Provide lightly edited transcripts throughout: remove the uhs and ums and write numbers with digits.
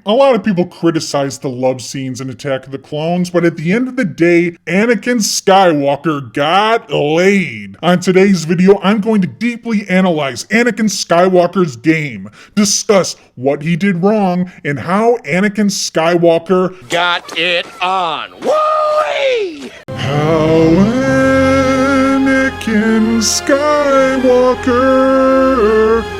A lot of people criticize the love scenes in Attack of the Clones, but at the end of the day, Anakin Skywalker got laid. On today's video, I'm going to deeply analyze Anakin Skywalker's game, discuss what he did wrong, and how Anakin Skywalker got it on. Woo-wee! How Anakin Skywalker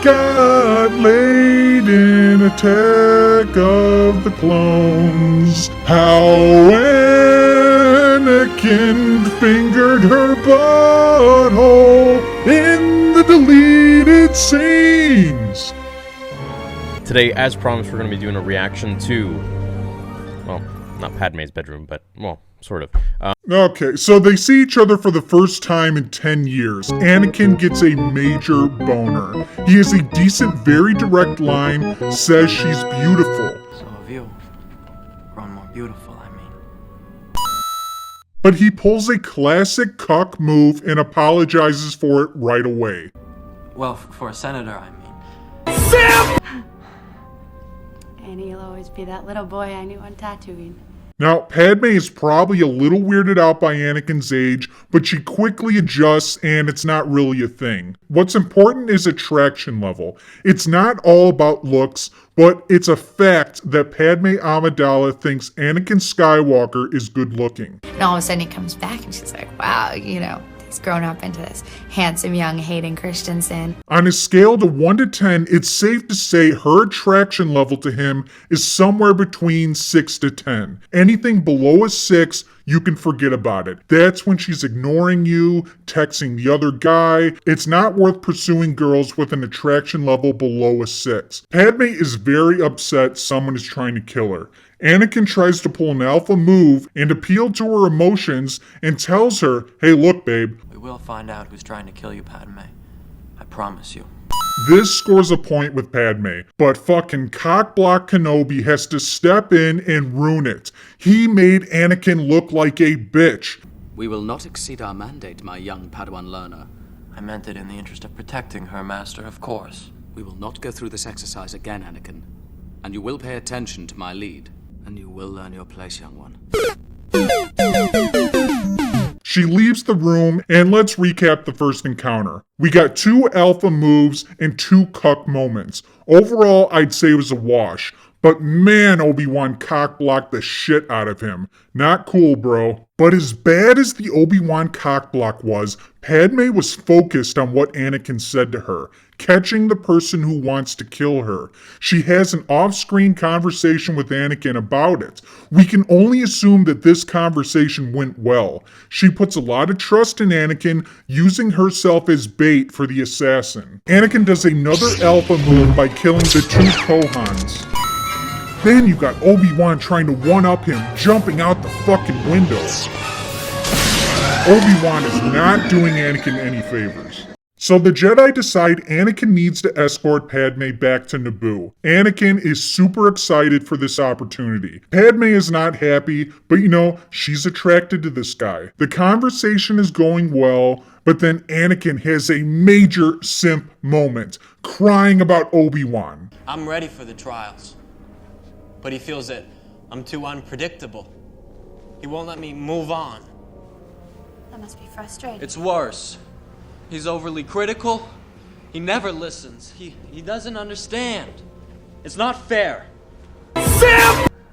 got laid in Attack of the Clones. How Anakin fingered her butthole in the deleted scenes. Today, as promised, we're going to be doing a reaction to, well, not Padme's bedroom, but, well, sort of. Okay, so they see each other for the first time in 10 years. Anakin gets a major boner. He has a decent, very direct line, says she's beautiful. So have you. Grown more beautiful, I mean. But he pulls a classic cuck move and apologizes for it right away. Well, for a senator, I mean. And he'll always be that little boy I knew on Tatooine. Now, Padme is probably a little weirded out by Anakin's age, but she quickly adjusts and it's not really a thing. What's important is attraction level. It's not all about looks, but it's a fact that Padme Amidala thinks Anakin Skywalker is good looking. And all of a sudden he comes back and she's like, wow, you know, he's grown up into this handsome young Hayden Christensen. On a scale to 1 to 10, it's safe to say her attraction level to him is somewhere between 6 to 10. Anything below a 6, you can forget about it. That's when she's ignoring you, texting the other guy. It's not worth pursuing girls with an attraction level below a 6. Padme is very upset someone is trying to kill her. Anakin tries to pull an alpha move and appeal to her emotions and tells her, hey look babe. We will find out who's trying to kill you, Padme. I promise you. This scores a point with Padme, but fucking cockblock Kenobi has to step in and ruin it. He made Anakin look like a bitch. We will not exceed our mandate, my young Padawan learner. I meant it in the interest of protecting her, Master, of course. We will not go through this exercise again, Anakin. And you will pay attention to my lead. And you will learn your place, young one. She leaves the room, and let's recap the first encounter. We got 2 alpha moves and 2 cuck moments. Overall, I'd say it was a wash. But man, Obi-Wan cockblocked the shit out of him. Not cool, bro. But as bad as the Obi-Wan cockblock was, Padme was focused on what Anakin said to her, catching the person who wants to kill her. She has an off-screen conversation with Anakin about it. We can only assume that this conversation went well. She puts a lot of trust in Anakin, using herself as bait for the assassin. Anakin does another alpha move by killing the 2 Kohans. Then you got Obi-Wan trying to one-up him, jumping out the fucking window. Obi-Wan is not doing Anakin any favors. So the Jedi decide Anakin needs to escort Padme back to Naboo. Anakin is super excited for this opportunity. Padme is not happy, but you know, she's attracted to this guy. The conversation is going well, but then Anakin has a major simp moment, crying about Obi-Wan. I'm ready for the trials. But he feels that I'm too unpredictable. He won't let me move on. That must be frustrating. It's worse. He's overly critical. He never listens. He doesn't understand. It's not fair.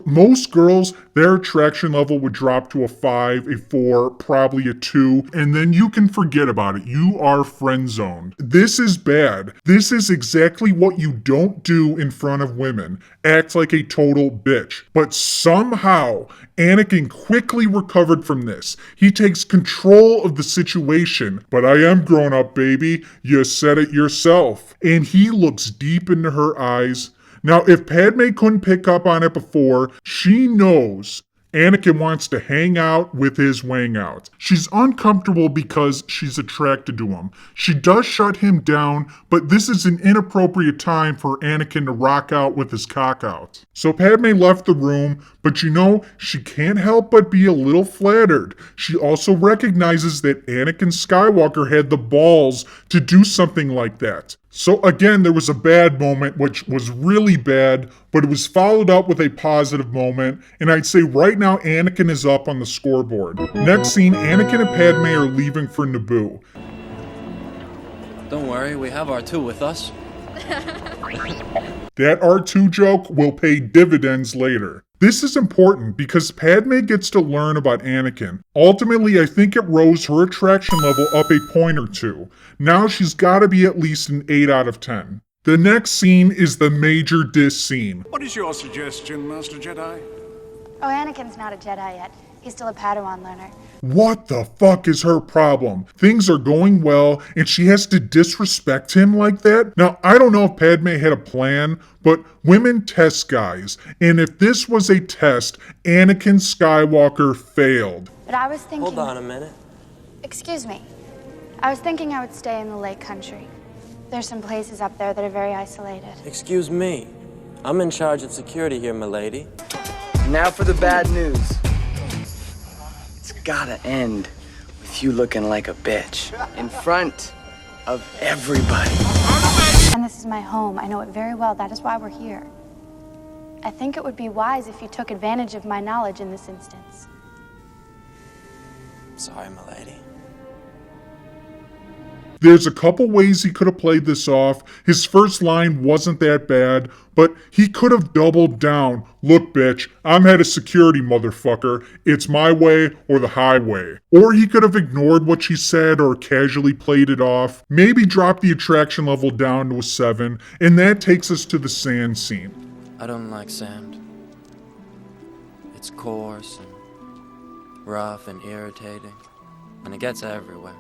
Most girls, their attraction level would drop to a 5, a 4, probably a 2, and then you can forget about it. You are friend zoned. This is bad. This is exactly what you don't do in front of women. Act like a total bitch. But somehow, Anakin quickly recovered from this. He takes control of the situation. But I am grown up, baby. You said it yourself. And he looks deep into her eyes. Now, if Padme couldn't pick up on it before, she knows Anakin wants to hang out with his wang out. She's uncomfortable because she's attracted to him. She does shut him down, but this is an inappropriate time for Anakin to rock out with his cock out. So Padme left the room, But you know, she can't help but be a little flattered. She also recognizes that Anakin Skywalker had the balls to do something like that. So again, there was a bad moment, which was really bad, but it was followed up with a positive moment, and I'd say right now Anakin is up on the scoreboard. Next scene, Anakin and Padme are leaving for Naboo. Don't worry, we have R2 with us. That R2 joke will pay dividends later. This is important because Padme gets to learn about Anakin. Ultimately, I think it rose her attraction level up a point or two. Now she's gotta be at least an 8 out of 10. The next scene is the major diss scene. What is your suggestion, Master Jedi? Oh, Anakin's not a Jedi yet. He's still a Padawan learner. What the fuck is her problem? Things are going well, and she has to disrespect him like that? Now, I don't know if Padme had a plan, but women test guys, and if this was a test, Anakin Skywalker failed. But I was thinking... Hold on a minute. Excuse me. I was thinking I would stay in the Lake Country. There's some places up there that are very isolated. Excuse me. I'm in charge of security here, milady. Now for the bad news. It's gotta end with you looking like a bitch in front of everybody. And this is my home. I know it very well. That is why we're here. I think it would be wise if you took advantage of my knowledge in this instance. Sorry, milady. There's a couple ways he could have played this off. His first line wasn't that bad, but he could have doubled down. Look, bitch, I'm head of security, motherfucker. It's my way or the highway. Or he could have ignored what she said or casually played it off. Maybe drop the attraction level down to a 7, and that takes us to the sand scene. I don't like sand. It's coarse and rough and irritating, and it gets everywhere.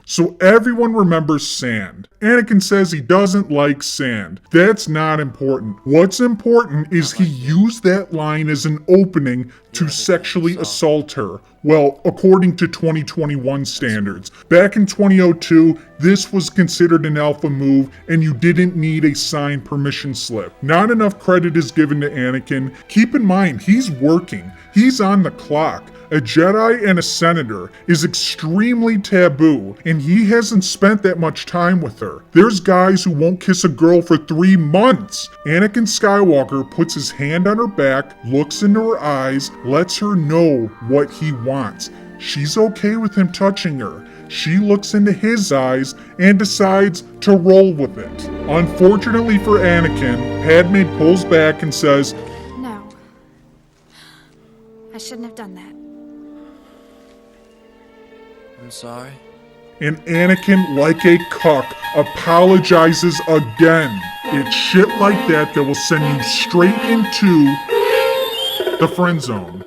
So everyone remembers sand. Anakin says he doesn't like sand. That's not important. What's important is he used that line as an opening to sexually assault her. Well, according to 2021 standards. Back in 2002, this was considered an alpha move and you didn't need a signed permission slip. Not enough credit is given to Anakin. Keep in mind, he's working. He's on the clock. A Jedi and a senator is extremely taboo, and he hasn't spent that much time with her. There's guys who won't kiss a girl for 3 months. Anakin Skywalker puts his hand on her back, looks into her eyes, lets her know what he wants. She's okay with him touching her. She looks into his eyes and decides to roll with it. Unfortunately for Anakin, Padme pulls back and says, No. I shouldn't have done that. I'm sorry. and Anakin, like a cuck, apologizes again. It's shit like that that will send you straight into the friend zone.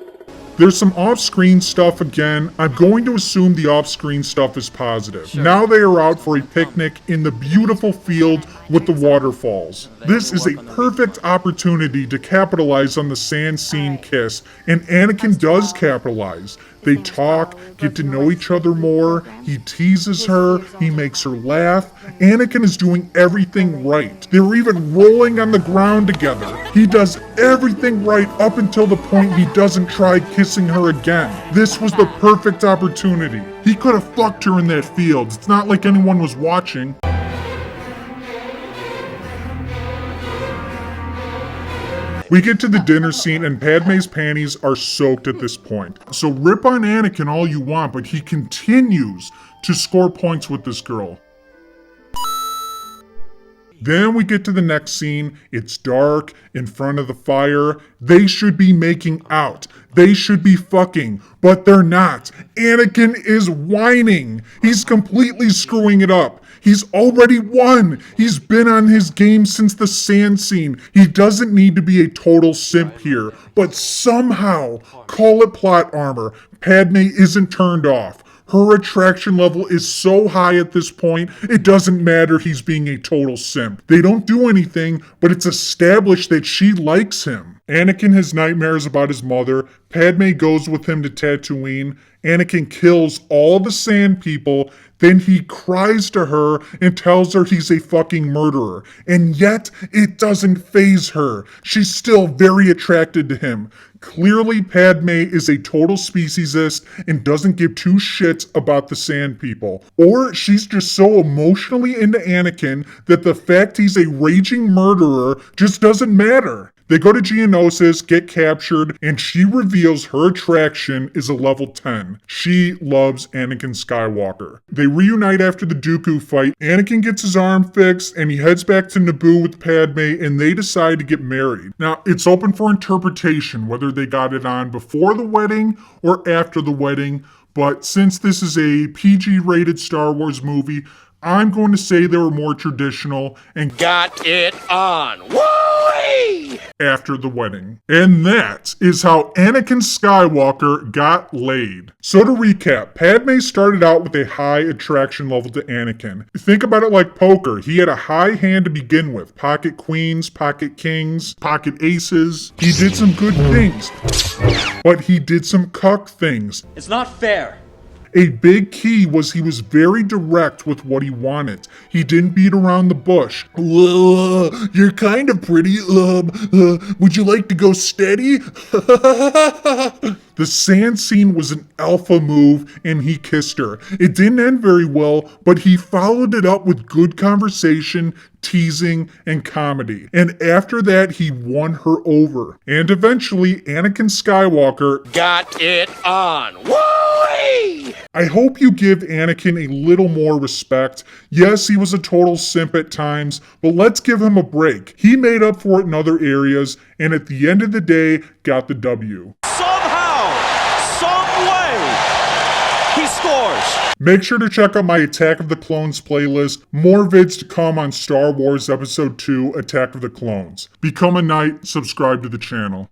There's some off-screen stuff again. I'm going to assume the off-screen stuff is positive. Sure. Now they are out for a picnic in the beautiful field with the waterfalls. This is a perfect opportunity to capitalize on the sand scene kiss, and Anakin does capitalize. They talk, get to know each other more, he teases her, he makes her laugh. Anakin is doing everything right. They're even rolling on the ground together. He does everything right up until the point he doesn't try kissing her again. This was the perfect opportunity. He could have fucked her in that field. It's not like anyone was watching. We get to the dinner scene and Padme's panties are soaked at this point. So rip on Anakin all you want, but he continues to score points with this girl. Then we get to the next scene. It's dark, in front of the fire. They should be making out. They should be fucking, but they're not. Anakin is whining. He's completely screwing it up. He's already won. He's been on his game since the sand scene. He doesn't need to be a total simp here, but somehow, call it plot armor, Padme isn't turned off. Her attraction level is so high at this point, it doesn't matter he's being a total simp. They don't do anything, but it's established that she likes him. Anakin has nightmares about his mother. Padme goes with him to Tatooine. Anakin kills all the sand people. Then he cries to her and tells her he's a fucking murderer. And yet, it doesn't faze her. She's still very attracted to him. Clearly, Padme is a total speciesist and doesn't give two shits about the Sand People. Or she's just so emotionally into Anakin that the fact he's a raging murderer just doesn't matter. They go to Geonosis, get captured, and she reveals her attraction is a level 10. She loves Anakin Skywalker. They reunite after the Dooku fight. Anakin gets his arm fixed, and he heads back to Naboo with Padme, and they decide to get married. Now, it's open for interpretation whether they got it on before the wedding or after the wedding, but since this is a PG-rated Star Wars movie, I'm going to say they were more traditional and got it on. Woo-wee! After the wedding. And that is how Anakin Skywalker got laid. So to recap, Padme started out with a high attraction level to Anakin. Think about it like poker. He had a high hand to begin with. Pocket queens, pocket kings, pocket aces. He did some good things. But he did some cuck things. It's not fair. A big key was he was very direct with what he wanted. He didn't beat around the bush. You're kind of pretty. Would you like to go steady? The sand scene was an alpha move and he kissed her. It didn't end very well, but he followed it up with good conversation, teasing, and comedy. And after that, he won her over. And eventually, Anakin Skywalker got it on. Woo-wee! I hope you give Anakin a little more respect. Yes, he was a total simp at times, but let's give him a break. He made up for it in other areas, and at the end of the day, got the W. Somehow, some way, he scores. Make sure to check out my Attack of the Clones playlist. More vids to come on Star Wars Episode 2, Attack of the Clones. Become a knight, subscribe to the channel.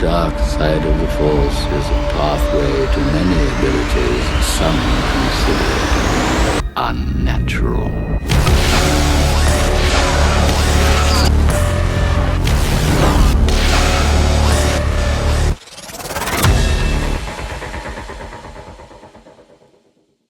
Dark side of the Force is a pathway to many abilities.